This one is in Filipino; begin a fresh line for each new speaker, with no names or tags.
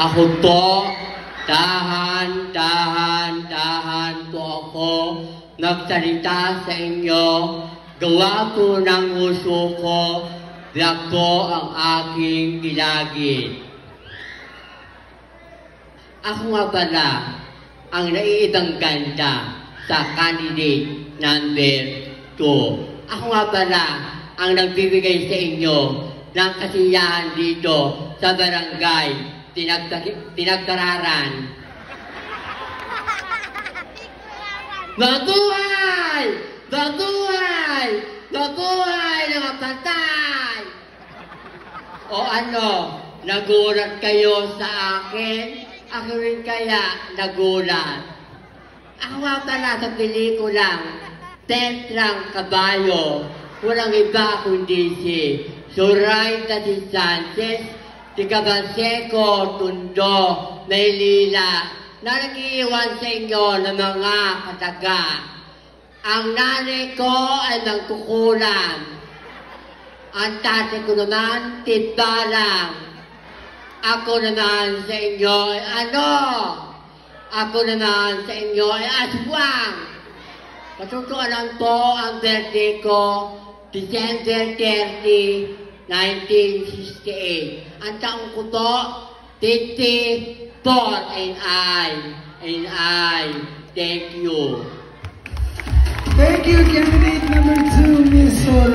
Ako po, dahan po ako nagsalita sa inyo, gawa ko ng uso ko, black po ang aking ginagit. Ako nga pala ang naiibang ganda sa candidate number 2. Ako nga pala ang nagbibigay sa inyo ng kasiyahan dito sa barangay Tinagtararan. Mabuhay! Mabuhay! Mabuhay mga patay! O ano, nagulat kayo sa akin? Ako rin kaya nagulat. Ako nga pala sa pelikulang Tetrang Kabayo, walang iba kundi si Zoraida de Sanchez, si Cabanseco Tondo, Maylila, na nag-iiwan sa inyo ng mga kataga. Ang nanay ko ay nagkukulam. Ang tatay ko naman, titbalang. Ako naman sa inyo ay ano? Ako naman sa inyo ay aswang. Katotohanan po ang birthday ko, December 30, 1968. Ang taong ko to, 54, and I, thank you.
Thank you, candidate number 2, Miss Sora.